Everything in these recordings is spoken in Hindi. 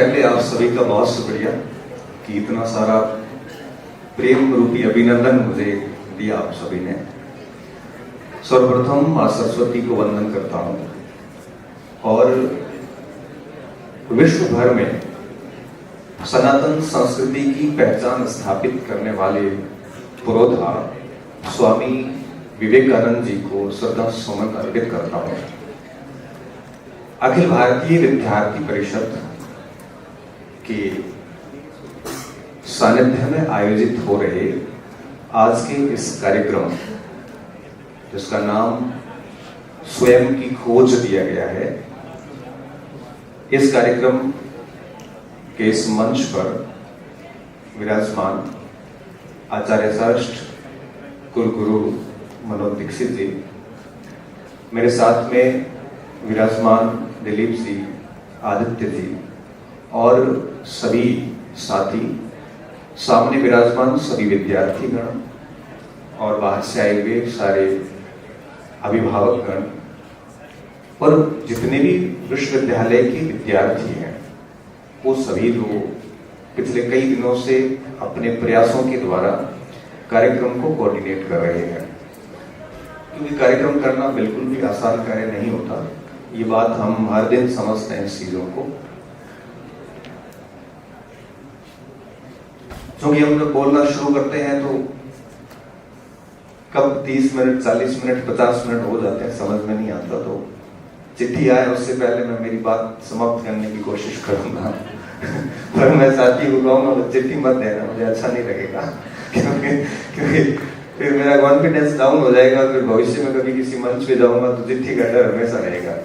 पहले आप सभी का बहुत शुक्रिया कि इतना सारा प्रेम रूपी अभिनंदन मुझे दिया आप सभी ने। सर्वप्रथम मां सरस्वती को वंदन करता हूं और विश्व भर में सनातन संस्कृति की पहचान स्थापित करने वाले पुरोधा स्वामी विवेकानंद जी को श्रद्धा सुमन अर्पित करता हूं। अखिल भारतीय विद्यार्थी परिषद के सानिध्य में आयोजित हो रहे आज के इस कार्यक्रम जिसका नाम स्वयं की खोज दिया गया है, इस कार्यक्रम के इस मंच पर विराजमान आचार्य श्रेष्ठ कुलगुरु मनोज दीक्षित जी, मेरे साथ में विराजमान दिलीप जी, आदित्य जी और सभी साथी, सामने विराजमान सभी विद्यार्थीगण और बाहर से आए हुए सारे अभिभावकगण और जितने भी विश्वविद्यालय के विद्यार्थी हैं, वो सभी लोग पिछले कई दिनों से अपने प्रयासों के द्वारा कार्यक्रम को कोऑर्डिनेट कर रहे हैं, क्योंकि कार्यक्रम करना बिल्कुल भी आसान कार्य नहीं होता। ये बात हम हर दिन समझते हैं इस चीजों को। क्योंकि हम लोग बोलना शुरू करते हैं तो कब 30 मिनट, 40 मिनट, 50 मिनट हो जाते हैं, समझ में नहीं आता। तो चिट्ठी आए उससे पहले मैं मेरी बात समाप्त करने की कोशिश करूंगा पर मैं साथी को कहूंगा चिट्ठी मत देना, मुझे अच्छा नहीं लगेगा क्योंकि फिर मेरा कॉन्फिडेंस डाउन हो जाएगा। फिर भविष्य में कभी किसी मंच पे जाऊंगा तो चिट्ठी का डर हमेशा रहेगा।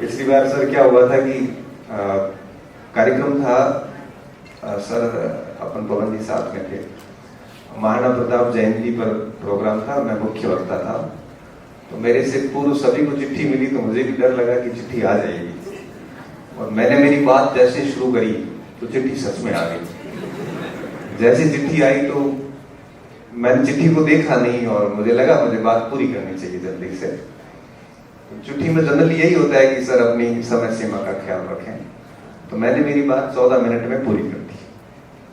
पिछली बार सर क्या हुआ था कि कार्यक्रम था, सर अपन पवन जी साथ में थे, महाराणा प्रताप जयंती पर प्रोग्राम था, मैं मुख्य वक्ता था। तो मेरे से पूर्व सभी को चिट्ठी मिली तो मुझे भी डर लगा कि चिट्ठी आ जाएगी, और मैंने मेरी बात जैसे शुरू करी तो चिट्ठी सच में आ गई। जैसे चिट्ठी आई तो मैंने चिट्ठी को देखा नहीं और मुझे लगा मुझे बात पूरी करनी चाहिए जल्दी से। चिट्ठी में जनरली यही होता है कि सर अपनी समय सीमा का ख्याल रखें, तो मैंने मेरी बात 14 मिनट में पूरी कर दी।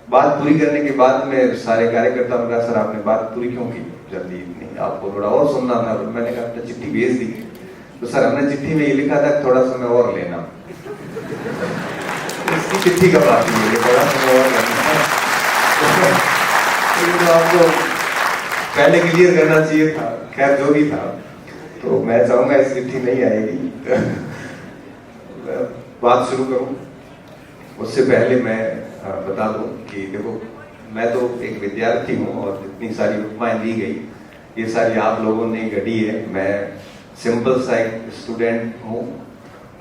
बात पूरी करने के बाद में सारे कार्यकर्ता ने कहा सर आपने बात पूरी क्यों की जल्दी इतनी, आपको थोड़ा और सुनना था। तो मैंने कहा आपने चिट्ठी भेज दी, तो सर हमने चिट्ठी में ये लिखा था थोड़ा समय और लेना इसकी चिट्ठी का बात नहीं है, थोड़ा समय और लेना तो आपको पहले क्लियर करना चाहिए था। खैर जो भी था, तो मैं चाहूंगा इस चिट्ठी नहीं आएगी बात शुरू करूं उससे पहले मैं बता दूं कि देखो मैं तो एक विद्यार्थी हूं और जितनी सारी उपमाएं दी गई ये सारी आप लोगों ने गढ़ी है। मैं सिंपल सा एक स्टूडेंट हूं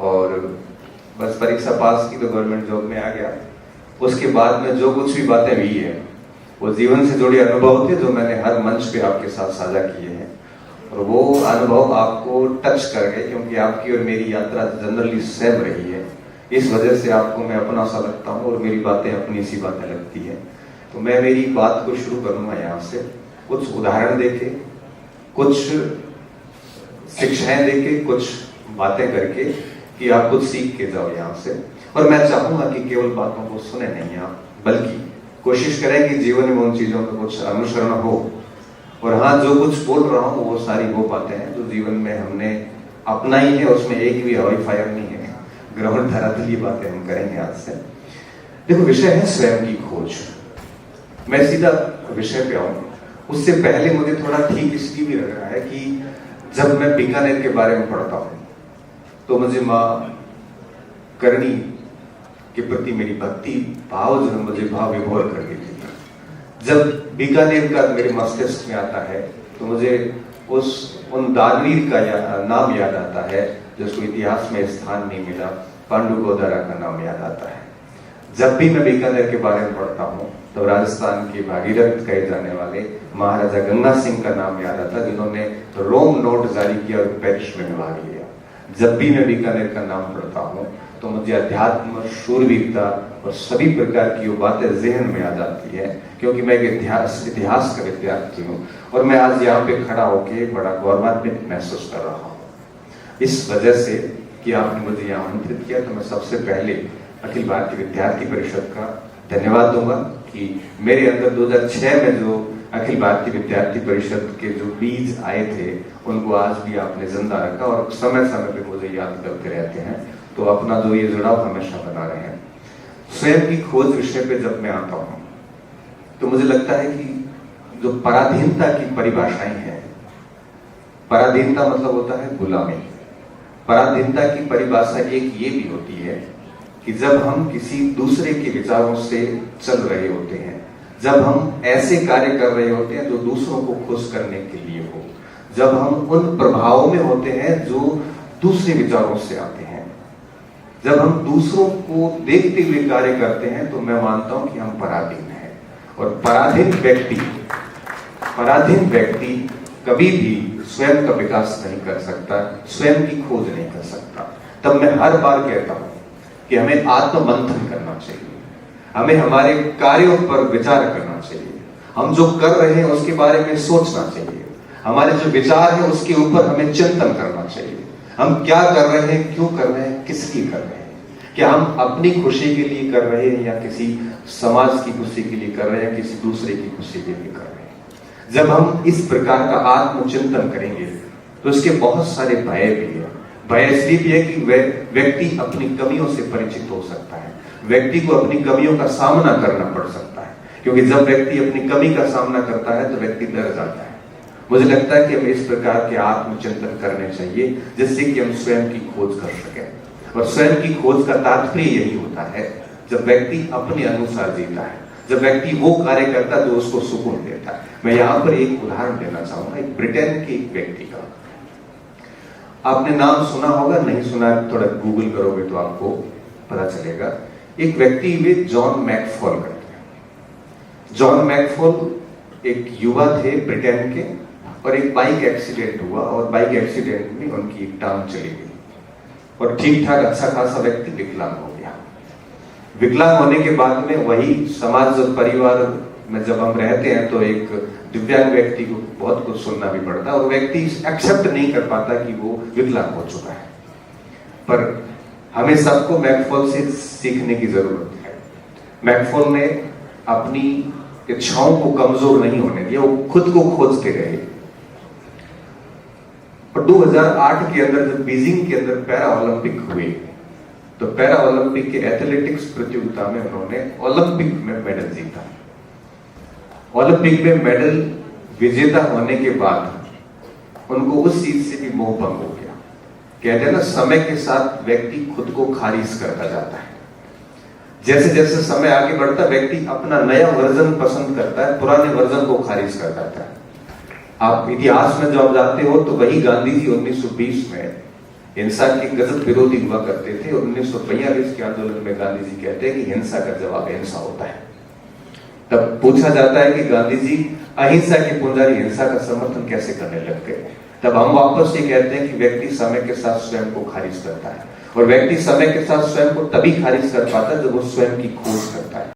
और बस परीक्षा पास की तो गवर्नमेंट जॉब में आ गया। उसके बाद में जो कुछ भी बातें हुई है वो जीवन से जुड़े अनुभव थे जो मैंने हर मंच पे आपके साथ साझा किए हैं, और वो अनुभव आपको टच कर गए क्योंकि आपकी और मेरी यात्रा जनरली सेम रही है। इस वजह से आपको मैं अपना सा लगता हूँ और मेरी बातें अपनी सी बातें लगती हैं। तो मैं मेरी बात को शुरू करूंगा यहाँ से, कुछ उदाहरण देके, कुछ शिक्षाएं देके, कुछ बातें करके कि आप कुछ सीख के जाओ यहाँ से। और मैं चाहूंगा कि केवल बातों को सुने नहीं आप, बल्कि कोशिश करें कि जीवन में उन चीजों का कुछ अनुसरण हो। और हाँ, जो कुछ बोल रहा हूँ वो सारी वो बातें हैं जो जीवन में हमने अपना ही है, उसमें एक भी हवाई फायर नहीं है। ग्रहण धरातलीय बातें हम करेंगे आज से। देखो विषय है स्वयं की खोज। मैं सीधा विषय पे आऊं, उससे पहले मुझे थोड़ा ठीक इसलिए भी लग रहा है कि जब मैं बीकानेर के बारे में पढ़ता हूं तो मुझे माँ करणी के प्रति मेरी भक्ति भाव जो मुझे भाव विभोर कर देती है। जब बीकानेर का मेरे मस्तिष्क में आता है तो मुझे उन दानवीर का नाम याद आता है जिसको इतिहास में स्थान नहीं मिला, पांडु गोदारा का नाम याद आता है। जब भी मैं बीकानेर के बारे में पढ़ता हूँ तो राजस्थान के भागीरथ कहे जाने वाले महाराजा गंगा सिंह का नाम याद आता है, जिन्होंने रोम नोट जारी किया और पेरिस में भाग लिया। जब भी मैं बीकानेर का नाम पढ़ता हूँ तो मुझे अध्यात्म, शूरवीरता और सभी प्रकार की वो बातें जहन में आ जाती है, क्योंकि मैं एक इतिहास का विद्यार्थी हूँ और मैं आज यहाँ पे खड़ा होके बड़ा गौरवान्वित महसूस कर रहा हूँ। इस वजह से कि आपने मुझे यहाँ आमंत्रित किया तो मैं सबसे पहले अखिल भारतीय विद्यार्थी परिषद का धन्यवाद दूंगा कि मेरे अंदर 2006 में जो अखिल भारतीय विद्यार्थी परिषद के जो बीज आए थे उनको आज भी आपने जिंदा रखा और समय समय पे मुझे याद करते रहते हैं, तो अपना जो ये जुड़ाव हमेशा बना रहे हैं। स्वयं की खोज विषय पे जब मैं आता हूं तो मुझे लगता है कि जो पराधीनता की परिभाषाएं हैं, पराधीनता मतलब होता है गुलामी। पराधीनता की परिभाषा एक ये भी होती है कि जब हम किसी दूसरे के विचारों से चल रहे होते हैं, जब हम ऐसे कार्य कर रहे होते हैं जो दूसरों को खुश करने के लिए हो, जब हम उन प्रभावों में होते हैं जो दूसरे विचारों से आते हैं, जब हम दूसरों को देखते हुए कार्य करते हैं, तो मैं मानता हूं कि हम पराधीन हैं। और पराधीन व्यक्ति कभी भी स्वयं का विकास नहीं कर सकता, स्वयं की खोज नहीं कर सकता। तब मैं हर बार कहता हूं कि हमें आत्ममंथन करना चाहिए, हमें हमारे कार्यों पर विचार करना चाहिए, हम जो कर रहे हैं उसके बारे में सोचना चाहिए, हमारे जो विचार है उसके ऊपर हमें चिंतन करना चाहिए। हम क्या कर रहे हैं, क्यों कर रहे हैं, किस लिए कर रहे हैं, क्या हम अपनी खुशी के लिए कर रहे हैं या किसी समाज की खुशी के लिए कर रहे हैं, किसी दूसरे की खुशी के लिए कर रहे हैं। जब हम इस प्रकार का आत्मचिंतन करेंगे तो इसके बहुत सारे भय भी है। भय इसलिए भी है कि व्यक्ति अपनी कमियों से परिचित हो सकता है, व्यक्ति को अपनी कमियों का सामना करना पड़ सकता है, क्योंकि जब व्यक्ति अपनी कमी का सामना करता है तो व्यक्ति डर जाता है। मुझे लगता है कि हमें इस प्रकार के आत्मचिंतन करने चाहिए जिससे कि हम स्वयं की खोज कर सकें। और स्वयं की खोज का तात्पर्य यही होता है जब व्यक्ति अपने अनुसार जीता है, जब व्यक्ति वो कार्य करता है जो उसको सुकून देता है। मैं यहाँ पर एक उदाहरण देना चाहूंगा, एक ब्रिटेन के एक व्यक्ति का। आपने नाम सुना होगा, नहीं सुना थोड़ा गूगल करोगे तो आपको पता चलेगा। एक व्यक्ति वे जॉन मैकफॉल करते हैं। जॉन मैकफॉल एक युवा थे ब्रिटेन के, और एक बाइक एक्सीडेंट हुआ और बाइक एक्सीडेंट में उनकी टांग चली गई और ठीक ठाक अच्छा खासा व्यक्ति विकलांग हो गया। विकलांग होने के बाद में वही समाज और परिवार में जब हम रहते हैं तो एक दिव्यांग व्यक्ति को बहुत कुछ सुनना भी पड़ता है और व्यक्ति एक्सेप्ट नहीं कर पाता कि वो विकलांग हो चुका है। पर हमें सबको मैकफॉल से सीखने की जरूरत है। मैकफॉल ने अपनी इच्छाओं को कमजोर नहीं होने दिया, वो खुद को खोजते रहे। और 2008 के अंदर जब बीजिंग के अंदर पैरा ओलंपिक हुए तो पैरा ओलंपिक के एथलेटिक्स प्रतियोगिता में उन्होंने ओलंपिक में मेडल जीता। ओलंपिक में मेडल विजेता होने के बाद उनको उस चीज से भी मोह भंग हो गया। कहते हैं ना, समय के साथ व्यक्ति खुद को खारिज करता जाता है। जैसे जैसे समय आगे बढ़ता व्यक्ति अपना नया वर्जन पसंद करता है, पुराने वर्जन को खारिज कर देता है। आप इतिहास में जब जाते हो तो वही गांधी जी 1920 में हिंसा के गजब विरोधी हुआ करते थे। 1942 के आंदोलन में गांधी जी कहते हैं कि हिंसा का जवाब हिंसा होता है। तब पूछा जाता है कि गांधी जी अहिंसा के पुजारी हिंसा का समर्थन कैसे करने लग गए। तब हम वापस ये कहते हैं कि व्यक्ति समय के साथ स्वयं को खारिज करता है, और व्यक्ति समय के साथ स्वयं को तभी खारिज कर पाता है जब वो स्वयं की खोज करता है।